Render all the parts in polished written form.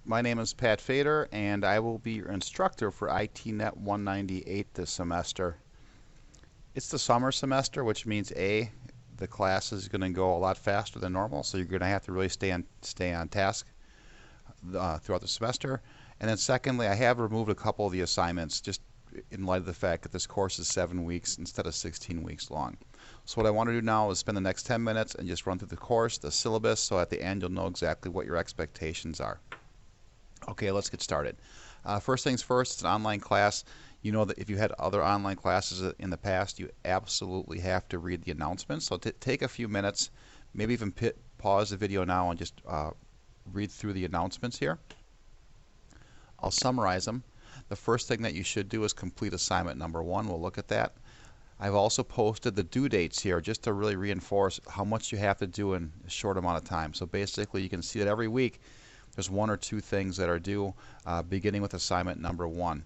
My name is Pat Fader, and I will be your instructor for ITNet 198 this semester. It's the summer semester, which means the class is going to go a lot faster than normal, so you're going to have to really stay on task throughout the semester. And then secondly, I have removed a couple of the assignments just in light of the fact that this course is 7 weeks instead of 16 weeks long. So what I want to do now is spend the next 10 minutes and just run through the course, the syllabus, so at the end you'll know exactly what your expectations are. Okay, let's get started. First things first, it's an online class. You know that if you had other online classes in the past, you absolutely have to read the announcements. So take a few minutes, maybe even pause the video now and just read through the announcements here. I'll summarize them. The first thing that you should do is complete assignment number 1. We'll look at that. I've also posted the due dates here just to really reinforce how much you have to do in a short amount of time. So basically you can see that every week there's 1 or 2 things that are due, beginning with assignment number 1.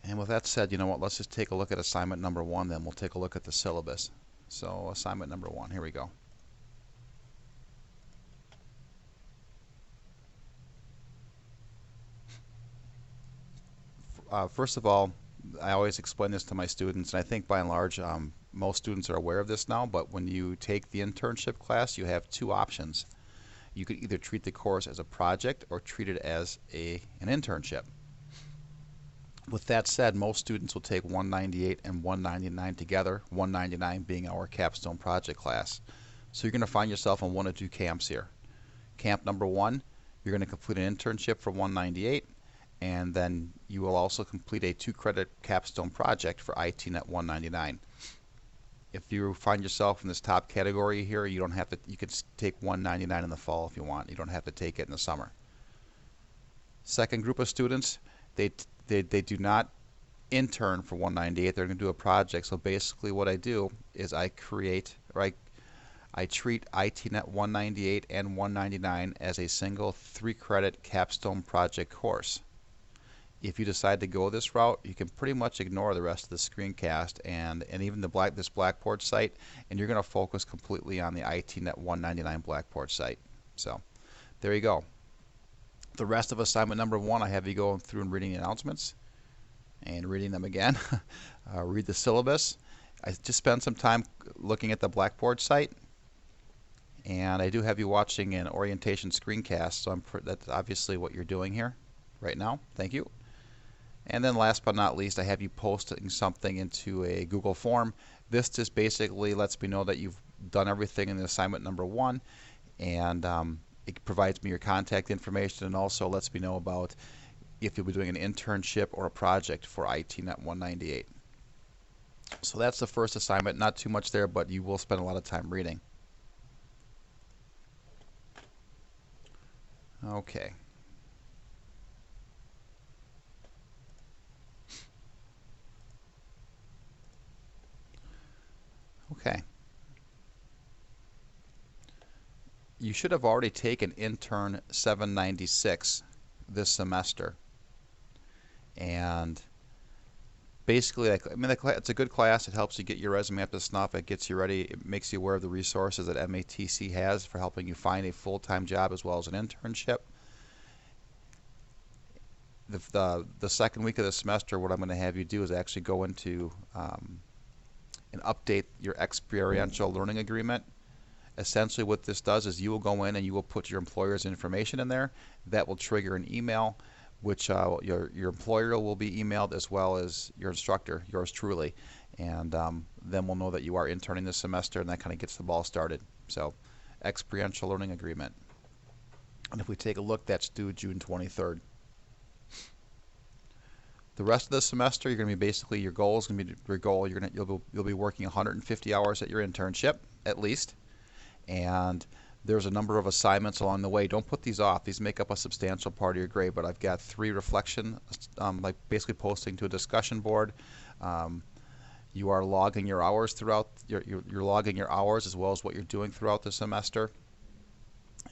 And with that said, you know what, let's just take a look at assignment number 1, then we'll take a look at the syllabus. So assignment number 1, here we go. First of all, I always explain this to my students, and I think by and large most students are aware of this now, but when you take the internship class, you have 2 options. You could either treat the course as a project or treat it as an internship. With that said, most students will take 198 and 199 together, 199 being our capstone project class. So you're going to find yourself on one of 2 camps here. Camp number 1, you're going to complete an internship for 198, and then you will also complete a 2-credit capstone project for ITNet 199. If you find yourself in this top category here, you don't have to. You could take 199 in the fall if you want. You don't have to take it in the summer. Second group of students, they do not intern for 198. They're going to do a project. So basically, what I do is I treat ITNet 198 and 199 as a single 3-credit capstone project course. If you decide to go this route, you can pretty much ignore the rest of the screencast and even this Blackboard site, and you're going to focus completely on the ITNet 199 Blackboard site. So there you go. The rest of assignment number 1, I have you going through and reading the announcements and reading them again. Read the syllabus. I just spent some time looking at the Blackboard site, and I do have you watching an orientation screencast, so that's obviously what you're doing here right now. Thank you. And then last but not least, I have you posting something into a Google form. This just basically lets me know that you've done everything in the assignment number 1, and it provides me your contact information, and also lets me know about if you'll be doing an internship or a project for ITNet 198. So that's the first assignment. Not too much there, but you will spend a lot of time reading. Okay. Okay. You should have already taken Intern 796 this semester. And basically, it's a good class. It helps you get your resume up to snuff. It gets you ready. It makes you aware of the resources that MATC has for helping you find a full-time job as well as an internship. The second week of the semester, what I'm going to have you do is actually go into and update your experiential learning agreement. Essentially what this does is you will go in and you will put your employer's information in there. That will trigger an email, which your employer will be emailed, as well as your instructor, yours truly. And then we'll know that you are interning this semester, and that kind of gets the ball started. So experiential learning agreement. And if we take a look, that's due June 23rd. The rest of the semester, you're going to be basically, your goal is going to be you'll be working 150 hours at your internship at least, and there's a number of assignments along the way. Don't put these off. These make up a substantial part of your grade, but I've got 3 reflection, like basically posting to a discussion board. You are logging your hours throughout. You're logging your hours as well as what you're doing throughout the semester,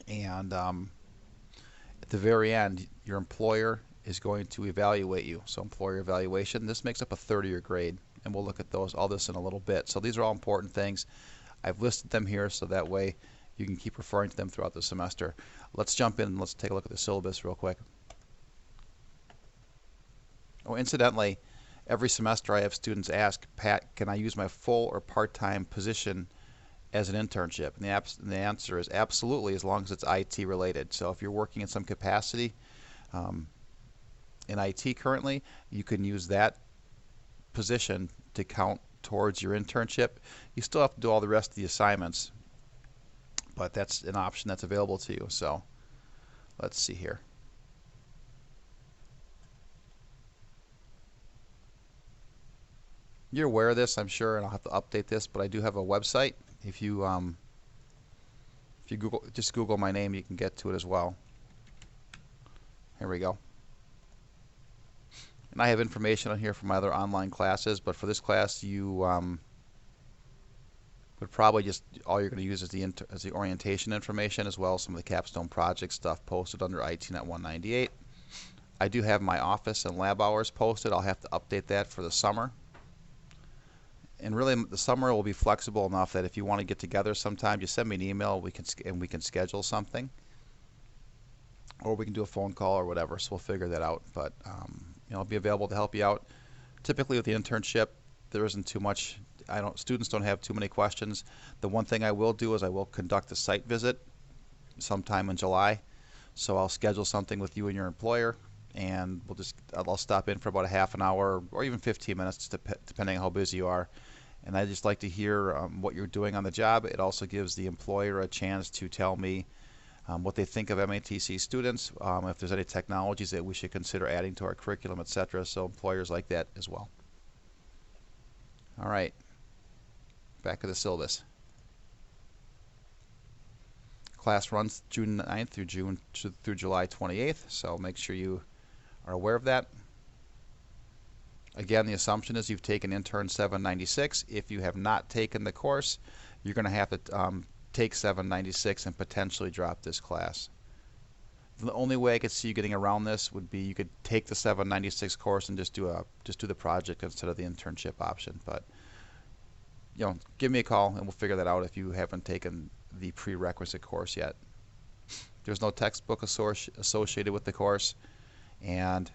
and at the very end, your employer is going to evaluate you. So employer evaluation, this makes up a third of your grade, and we'll look at all this in a little bit. So these are all important things. I've listed them here so that way you can keep referring to them throughout the semester. Let's jump in and let's take a look at the syllabus real quick. Oh, incidentally, every semester I have students ask, Pat, can I use my full or part-time position as an internship? And the answer is absolutely, as long as it's IT related. So if you're working in some capacity in IT currently, you can use that position to count towards your internship. You still have to do all the rest of the assignments, but that's an option that's available to you. So let's see here. You're aware of this, I'm sure, and I'll have to update this, but I do have a website. If you just Google my name, you can get to it as well. Here we go. And I have information on here for my other online classes, but for this class, you would probably just, all you're going to use is the orientation information, as well as some of the capstone project stuff posted under ITnet 198. I do have my office and lab hours posted. I'll have to update that for the summer. And really, the summer will be flexible enough that if you want to get together sometime, just send me an email. We can schedule something, or we can do a phone call or whatever. So we'll figure that out. But I'll be available to help you out. Typically, with the internship, there isn't too much. Students don't have too many questions. The one thing I will do is I will conduct a site visit sometime in July. So I'll schedule something with you and your employer, and I'll stop in for about a half an hour or even 15 minutes, depending on how busy you are. And I just like to hear what you're doing on the job. It also gives the employer a chance to tell me what they think of MATC students, if there's any technologies that we should consider adding to our curriculum, etc. So employers like that as well. All right, back to the syllabus. Class runs June 9th through July 28th, so make sure you are aware of that. Again, the assumption is you've taken Intern 796. If you have not taken the course, you're going to have to take 796 and potentially drop this class. The only way I could see you getting around this would be you could take the 796 course and just do the project instead of the internship option. But give me a call and we'll figure that out if you haven't taken the prerequisite course yet. There's no textbook associated with the course. And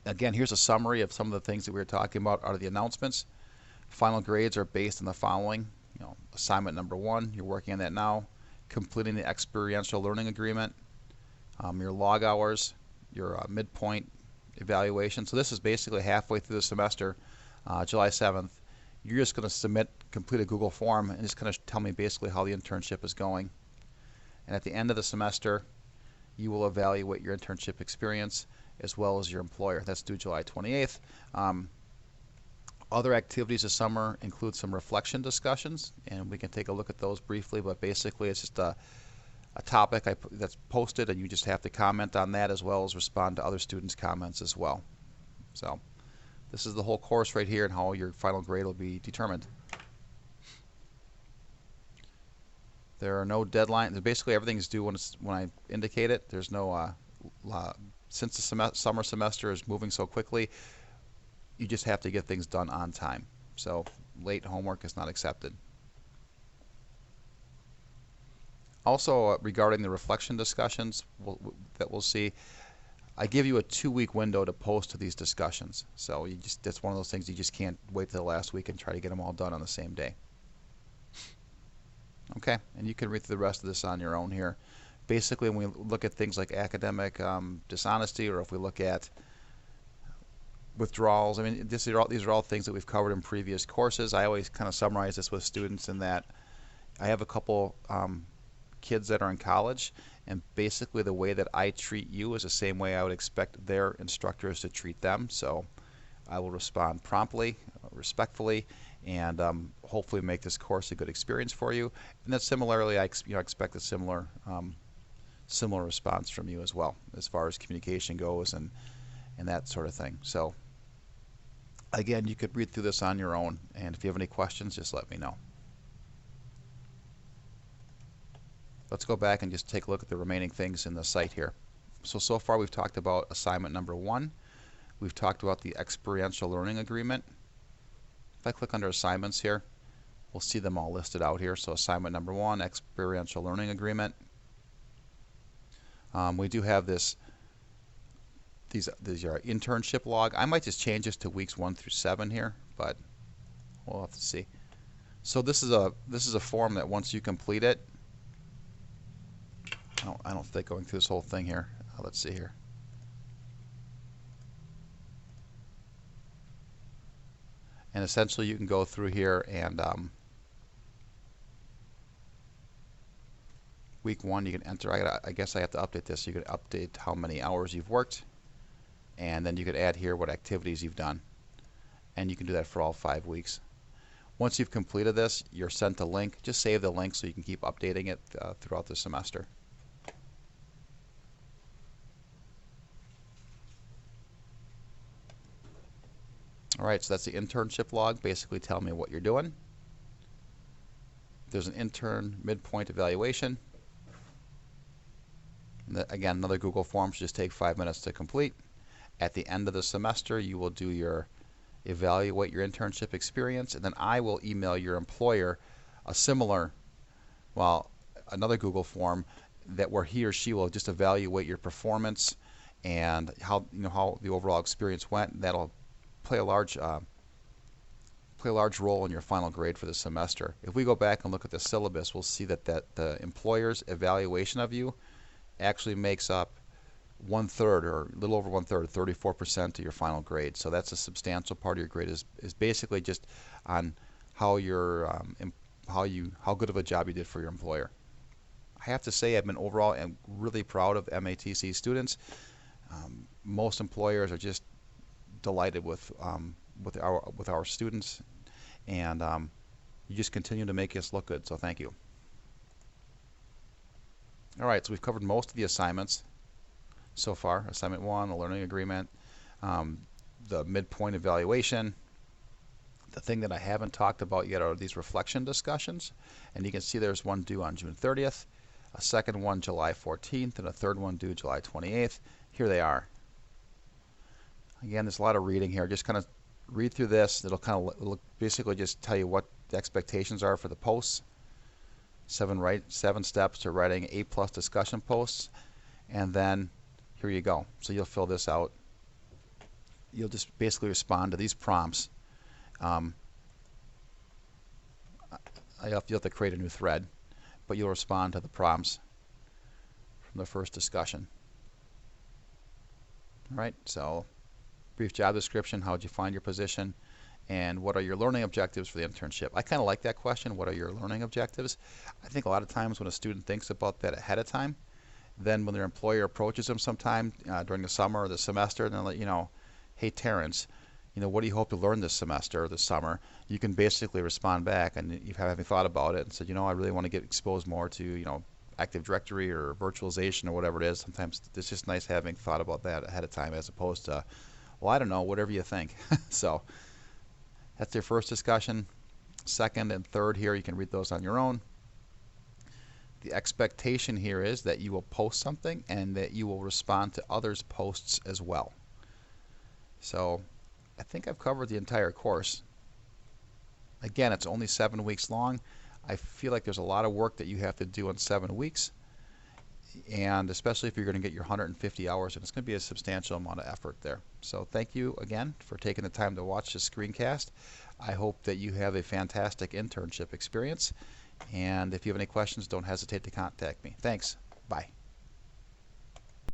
again, here's a summary of some of the things that we were talking about out of the announcements. Final grades are based on the following. Assignment number 1, you're working on that now. Completing the experiential learning agreement, your log hours, your midpoint evaluation. So this is basically halfway through the semester, July 7th. You're just going to complete a Google form and just kind of tell me basically how the internship is going. And at the end of the semester, you will evaluate your internship experience as well as your employer. That's due July 28th. Other activities this summer include some reflection discussions, and we can take a look at those briefly, but basically it's just a topic that's posted, and you just have to comment on that as well as respond to other students' comments as well. So this is the whole course right here and how your final grade will be determined. There are no deadlines. Basically everything is due when I indicate it. There's no since the summer semester is moving so quickly, you just have to get things done on time. So late homework is not accepted. Also, regarding the reflection discussions that we'll see, I give you a 2-week window to post to these discussions. So that's one of those things you just can't wait till the last week and try to get them all done on the same day. Okay, and you can read through the rest of this on your own here. Basically, when we look at things like academic dishonesty, or if we look at withdrawals, I mean, these are all things that we've covered in previous courses. I always kind of summarize this with students in that I have a couple kids that are in college, and basically the way that I treat you is the same way I would expect their instructors to treat them. So I will respond promptly, respectfully, and hopefully make this course a good experience for you. And then similarly, I expect a similar response from you as well, as far as communication goes and that sort of thing. So again, you could read through this on your own, and if you have any questions, just let me know. Let's go back and just take a look at the remaining things in the site here. So far we've talked about assignment number 1. We've talked about the experiential learning agreement. If I click under assignments here, We'll see them all listed out here. So assignment number 1, experiential learning agreement. We do have these are internship log. I might just change this to weeks 1 through 7 here, but we'll have to see. So this is a form that once you complete it, I don't think going through this whole thing here. Let's see here. And essentially you can go through here and week 1 you can enter. I guess I have to update this. You can update how many hours you've worked, and then you could add here what activities you've done, and you can do that for all 5 weeks. Once you've completed this, you're sent a link. Just save the link so you can keep updating it throughout the semester. Alright, so that's the internship log. Basically tell me what you're doing. There's an intern midpoint evaluation. Again, another Google form should just take 5 minutes to complete. At the end of the semester, you will do your evaluate your internship experience, and then I will email your employer a similar, another Google form where he or she will just evaluate your performance and how the overall experience went. That'll play a large role in your final grade for the semester. If we go back and look at the syllabus, we'll see that the employer's evaluation of you actually makes up 1/3 or a little over 1/3, 34% of your final grade. So that's a substantial part of your grade is basically just on how how good of a job you did for your employer. I have to say I'm really proud of MATC students. Most employers are just delighted with our students, and you just continue to make us look good. So thank you. All right, so we've covered most of the assignments so far. Assignment 1, the learning agreement, the midpoint evaluation. The thing that I haven't talked about yet are these reflection discussions, and you can see there's one due on June 30th, a second one July 14th, and a third one due July 28th. Here they are. Again, there's a lot of reading here. Just kind of read through this. It'll basically just tell you what the expectations are for the posts. 7 steps to writing A+ discussion posts, and then here you go. So you'll fill this out. You'll just basically respond to these prompts. You'll have to create a new thread, but you'll respond to the prompts from the first discussion. All right, so brief job description, how did you find your position, and what are your learning objectives for the internship? I kind of like that question, what are your learning objectives? I think a lot of times when a student thinks about that ahead of time, then when their employer approaches them sometime during the summer or the semester, and they'll let you know, hey Terrence, what do you hope to learn this semester or this summer? You can basically respond back, and you having thought about it and said, I really want to get exposed more to, Active Directory or virtualization or whatever it is. Sometimes it's just nice having thought about that ahead of time as opposed to, well, I don't know, whatever you think. So that's your first discussion. Second and third here, you can read those on your own. The expectation here is that you will post something and that you will respond to others' posts as well. So I think I've covered the entire course. Again, it's only 7 weeks long. I feel like there's a lot of work that you have to do in 7 weeks, and especially if you're going to get your 150 hours, and it's going to be a substantial amount of effort there. So thank you again for taking the time to watch this screencast. I hope that you have a fantastic internship experience, and if you have any questions, don't hesitate to contact me. Thanks. Bye.